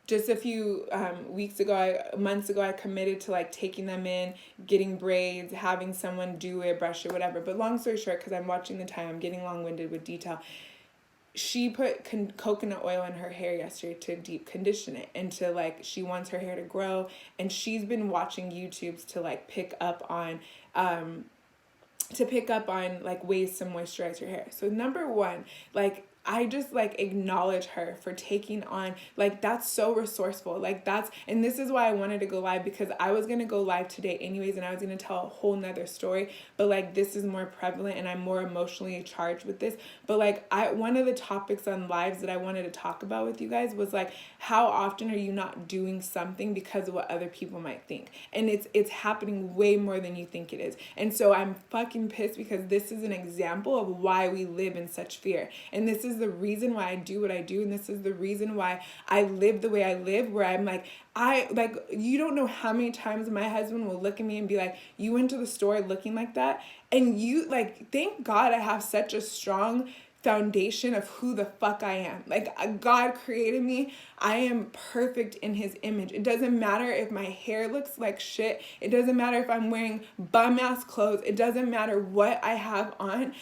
just a few months ago, I committed to like taking them in, getting braids, having someone do it, brush it, whatever. But long story short, because I'm watching the time, I'm getting long-winded with detail. She put coconut oil in her hair yesterday to deep condition it, and to like, she wants her hair to grow, and she's been watching YouTubes to like pick up on like ways to moisturize your hair. So number one, like, I just like acknowledge her for taking on, like, that's so resourceful. Like, and this is why I wanted to go live, because I was going to go live today anyways, and I was going to tell a whole nother story, but like, this is more prevalent and I'm more emotionally charged with this. But like, one of the topics on lives that I wanted to talk about with you guys was like, how often are you not doing something because of what other people might think? And it's happening way more than you think it is. And so I'm fucking pissed, because this is an example of why we live in such fear. And this is the reason why I do what I do, and this is the reason why I live the way I live, where I'm like, you don't know how many times my husband will look at me and be like, you went to the store looking like that? And you, like, thank God I have such a strong foundation of who the fuck I am. Like, God created me. I am perfect in his image. It doesn't matter if my hair looks like shit. It doesn't matter if I'm wearing bum ass clothes. It doesn't matter what I have on.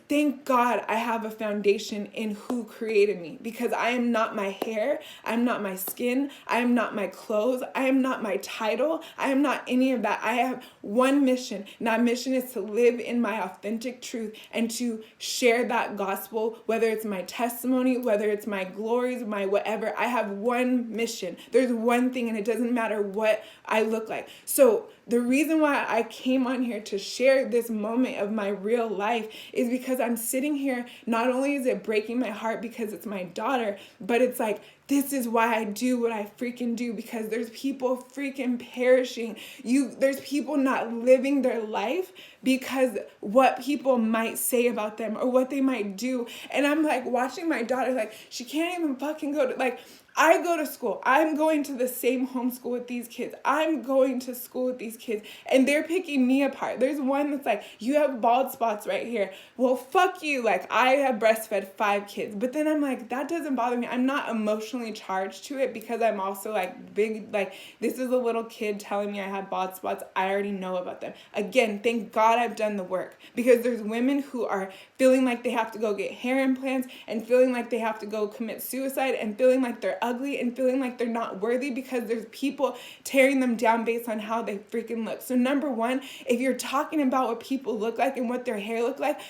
Thank God I have a foundation in who created me, because I am not my hair, I'm not my skin, I am not my clothes, I am not my title, I am not any of that. I have one mission, and that mission is to live in my authentic truth and to share that gospel, whether it's my testimony, whether it's my glories, my whatever. I have one mission. There's one thing, and it doesn't matter what I look like. So the reason why I came on here to share this moment of my real life is because I'm sitting here, not only is it breaking my heart because it's my daughter, but it's like, this is why I do what I freaking do, because there's people freaking perishing. There's people not living their life because what people might say about them or what they might do. And I'm like watching my daughter, like, she can't even fucking go to, like, I go to school. I'm going to the same homeschool with these kids. I'm going to school with these kids, and they're picking me apart. There's one that's like, you have bald spots right here. Well, fuck you. Like, I have breastfed 5 kids. But then I'm like, that doesn't bother me. I'm not emotionally charged to it, because I'm also like big, like, this is a little kid telling me I have bald spots. I already know about them. Again, thank God I've done the work, because there's women who are feeling like they have to go get hair implants, and feeling like they have to go commit suicide, and feeling like they're ugly, and feeling like they're not worthy, because there's people tearing them down based on how they freaking look. So number one, if you're talking about what people look like and what their hair look like,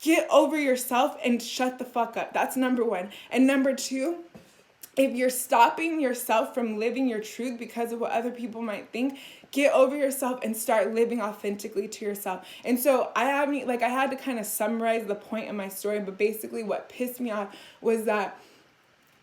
get over yourself and shut the fuck up. That's number one. And number two, if you're stopping yourself from living your truth because of what other people might think, get over yourself and start living authentically to yourself. And so I had to kind of summarize the point of my story, but basically what pissed me off was that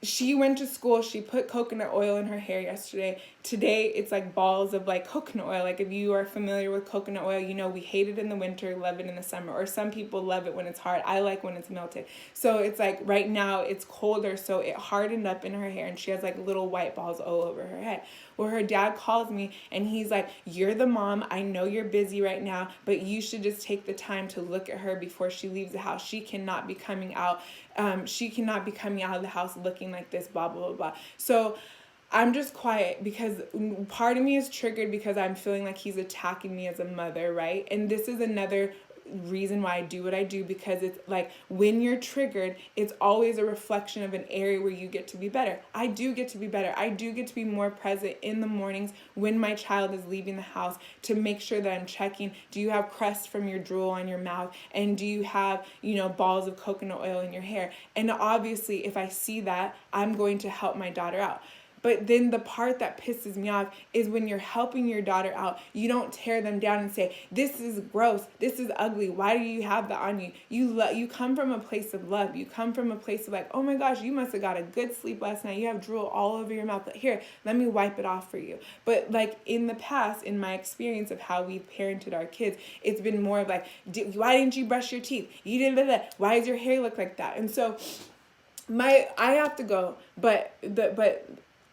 she went to school, she put coconut oil in her hair yesterday. Today, it's like balls of like coconut oil. Like, if you are familiar with coconut oil, you know we hate it in the winter, love it in the summer. Or some people love it when it's hard. I like when it's melted. So it's like right now it's colder, so it hardened up in her hair, and she has like little white balls all over her head. Well, her dad calls me and he's like, you're the mom. I know you're busy right now, but you should just take the time to look at her before she leaves the house. She cannot be coming out. She cannot be coming out of the house looking like this, blah, blah, blah, blah. So I'm just quiet, because part of me is triggered because I'm feeling like he's attacking me as a mother, right? And this is another reason why I do what I do, because it's like, when you're triggered, it's always a reflection of an area where you get to be better. I do get to be better. I do get to be more present in the mornings when my child is leaving the house, to make sure that I'm checking, do you have crust from your drool on your mouth? And do you have, balls of coconut oil in your hair? And obviously, if I see that, I'm going to help my daughter out. But then the part that pisses me off is when you're helping your daughter out, you don't tear them down and say, this is gross, this is ugly, why do you have that on you? You come from a place of love. You come from a place of like, oh my gosh, you must have got a good sleep last night. You have drool all over your mouth. But here, let me wipe it off for you. But like in the past, in my experience of how we parented our kids, it's been more of like, why didn't you brush your teeth? You didn't do that. Why does your hair look like that? And so I have to go, but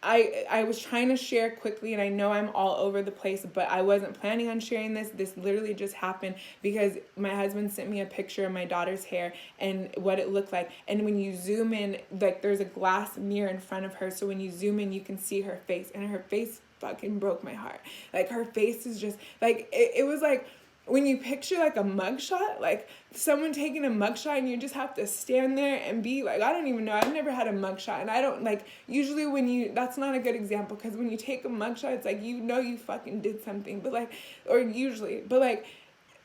I was trying to share quickly, and I know I'm all over the place, but I wasn't planning on sharing this. This literally just happened because my husband sent me a picture of my daughter's hair and what it looked like. And when you zoom in, like there's a glass mirror in front of her. So when you zoom in, you can see her face, and her face fucking broke my heart. Like her face is just like, it was like, when you picture like a mugshot, like someone taking a mugshot and you just have to stand there and be like, I don't even know, I've never had a mugshot, and I don't like, usually when you, that's not a good example, because when you take a mugshot, it's like, you know, you fucking did something, but like, or usually, but like,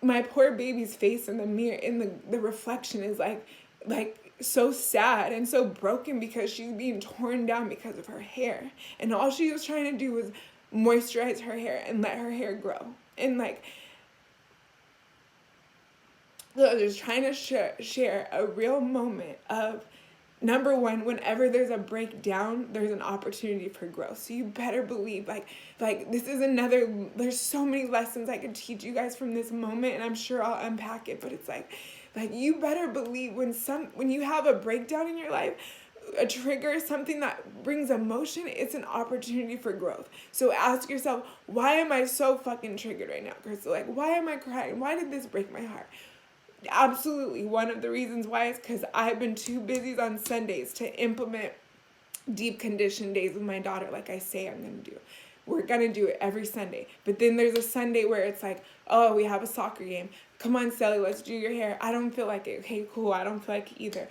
my poor baby's face in the mirror, in the reflection is like so sad and so broken because she's being torn down because of her hair, and all she was trying to do was moisturize her hair and let her hair grow, and like, so I was trying to share a real moment of, number one, whenever there's a breakdown, there's an opportunity for growth. So you better believe, like this is another, there's so many lessons I could teach you guys from this moment, and I'm sure I'll unpack it, but it's like you better believe when you have a breakdown in your life, a trigger, something that brings emotion, it's an opportunity for growth. So ask yourself, why am I so fucking triggered right now, Crystal? Like, why am I crying? Why did this break my heart? Absolutely, one of the reasons why is because I've been too busy on Sundays to implement deep condition days with my daughter like I say I'm going to do. We're going to do it every Sunday. But then there's a Sunday where it's like, oh, we have a soccer game. Come on, Sally, let's do your hair. I don't feel like it. Okay, cool. I don't feel like it either.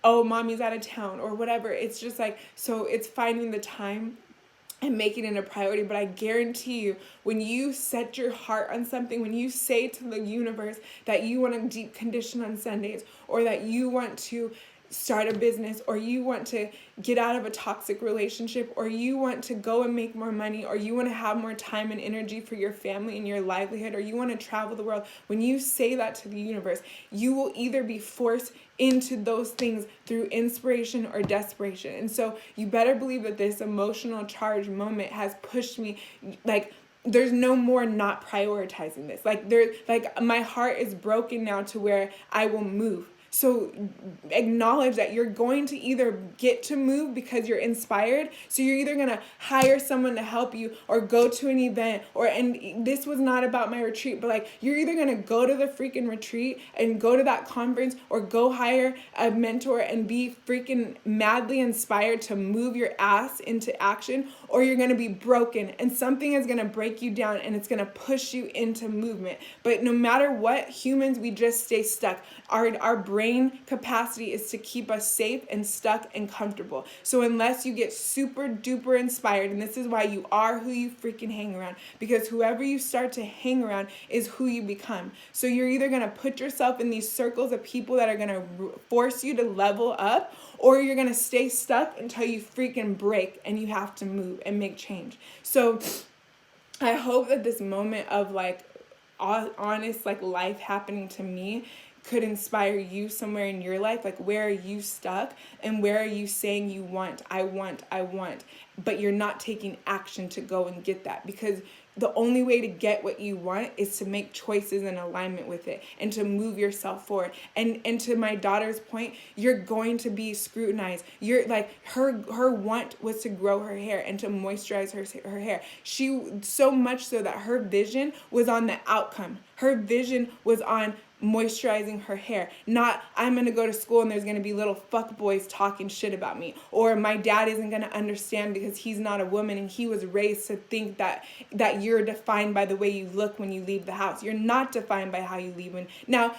Oh, mommy's out of town or whatever. It's just like, so it's finding the time and making it a priority. But I guarantee you, when you set your heart on something, when you say to the universe that you want to deep condition on Sundays, or that you want to start a business, or you want to get out of a toxic relationship, or you want to go and make more money, or you want to have more time and energy for your family and your livelihood, or you want to travel the world, when you say that to the universe, you will either be forced into those things through inspiration or desperation. And so you better believe that this emotional charge moment has pushed me, like, there's no more not prioritizing this. Like my heart is broken now to where I will move. So acknowledge that you're going to either get to move because you're inspired. So you're either going to hire someone to help you, or go to an event, and this was not about my retreat, but like, you're either going to go to the freaking retreat and go to that conference, or go hire a mentor and be freaking madly inspired to move your ass into action, or you're going to be broken and something is going to break you down and it's going to push you into movement. But no matter what, humans, we just stay stuck. Our brain capacity is to keep us safe and stuck and comfortable. So unless you get super duper inspired, and this is why you are who you freaking hang around, because whoever you start to hang around is who you become. So you're either going to put yourself in these circles of people that are going to force you to level up, or you're going to stay stuck until you freaking break and you have to move and make change. So I hope that this moment of like honest like life happening to me could inspire you somewhere in your life. Like, where are you stuck, and where are you saying you want, I want, but you're not taking action to go and get that? Because the only way to get what you want is to make choices in alignment with it and to move yourself forward. And to my daughter's point, you're going to be scrutinized. You're like, her want was to grow her hair and to moisturize her hair. She, so much so that her vision was on the outcome. Her vision was on moisturizing her hair, not I'm gonna go to school and there's gonna be little fuck boys talking shit about me, or my dad isn't gonna understand because he's not a woman and he was raised to think that you're defined by the way you look when you leave the house. You're not defined by how you leave. Now,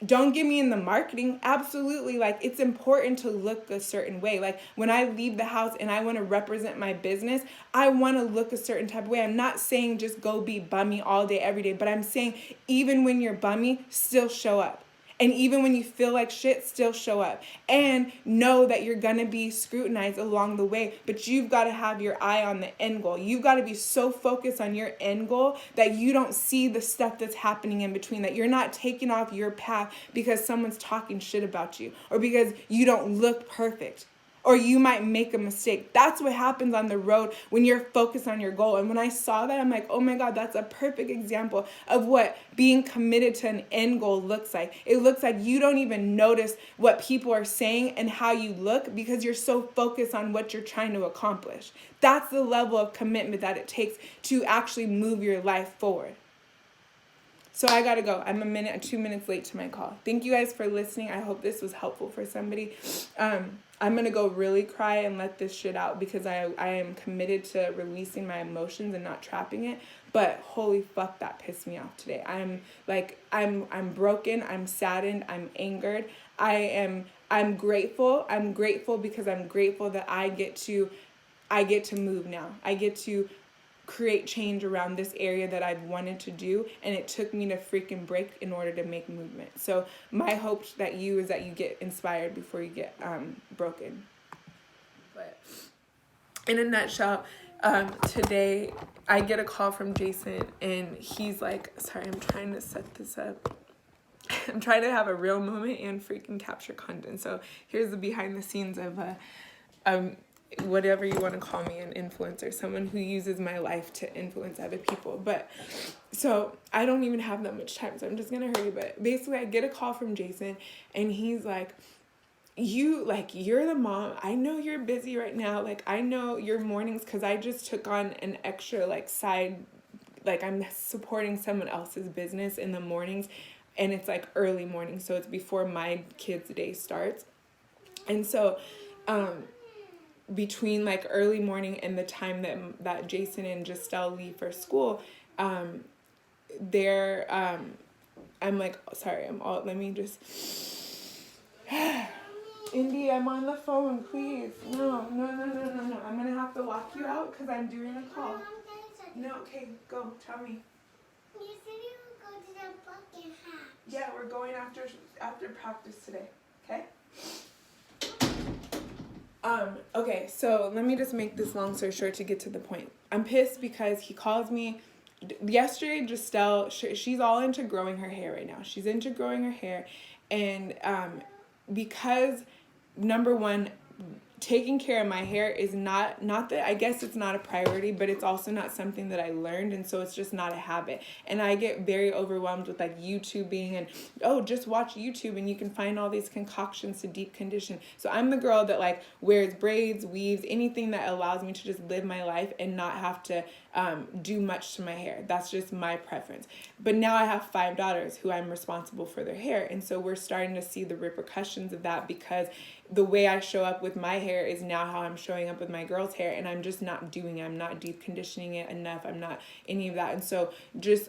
don't get me in the marketing. Absolutely. Like, it's important to look a certain way. Like, when I leave the house and I want to represent my business, I want to look a certain type of way. I'm not saying just go be bummy all day, every day, but I'm saying even when you're bummy, still show up. And even when you feel like shit, still show up. And know that you're going to be scrutinized along the way. But you've got to have your eye on the end goal. You've got to be so focused on your end goal that you don't see the stuff that's happening in between. That you're not taking off your path because someone's talking shit about you. Or because you don't look perfect. or you might make a mistake. That's what happens on the road when you're focused on your goal. And when I saw that, I'm like, oh my God, that's a perfect example of what being committed to an end goal looks like. It looks like you don't even notice what people are saying and how you look because you're so focused on what you're trying to accomplish. That's the level of commitment that it takes to actually move your life forward. So I gotta go. I'm 2 minutes late to my call. Thank you guys for listening. I hope this was helpful for somebody. I'm gonna go really cry and let this shit out because I am committed to releasing my emotions and not trapping it. But holy fuck, that pissed me off today. I'm broken. I'm saddened. I'm angered. I'm grateful. I'm grateful because I'm grateful that I get to move now. I get to create change around this area that I've wanted to do, and it took me to freaking break in order to make movement. So my hope is that you get inspired before you get broken. But in a nutshell, today I get a call from Jason, and he's like, sorry, I'm trying to set this up. I'm trying to have a real moment and freaking capture content. So here's the behind the scenes of whatever you want to call me, an influencer, someone who uses my life to influence other people. But so I don't even have that much time, so I'm just gonna hurry. But basically I get a call from Jason, and he's like, you're the mom. I know you're busy right now. Like, I know your mornings, because I just took on an extra side, I'm supporting someone else's business in the mornings, and it's early morning, so it's before my kids' day starts. And so between early morning and the time that Jason and Giselle leave for school, I'm let me just Indy, I'm on the phone, please. No. I'm gonna have to lock you out because I'm doing a call. No, okay, go, tell me. You said you would go to the bucket house. Yeah, we're going after practice today, okay? Okay, so let me just make this long story short to get to the point. I'm pissed because he calls me yesterday. Giselle, she's all into growing her hair right now. She's into growing her hair, and because number one, taking care of my hair is not that, I guess it's not a priority, but it's also not something that I learned, and so it's just not a habit. And I get very overwhelmed with YouTubing and just watch YouTube and you can find all these concoctions to deep condition. So I'm the girl that wears braids, weaves, anything that allows me to just live my life and not have to do much to my hair. That's just my preference. But now I have 5 daughters who I'm responsible for their hair, and so we're starting to see the repercussions of that, because the way I show up with my hair is now how I'm showing up with my girls' hair, and I'm just not doing it. I'm not deep conditioning it enough. I'm not any of that. And so just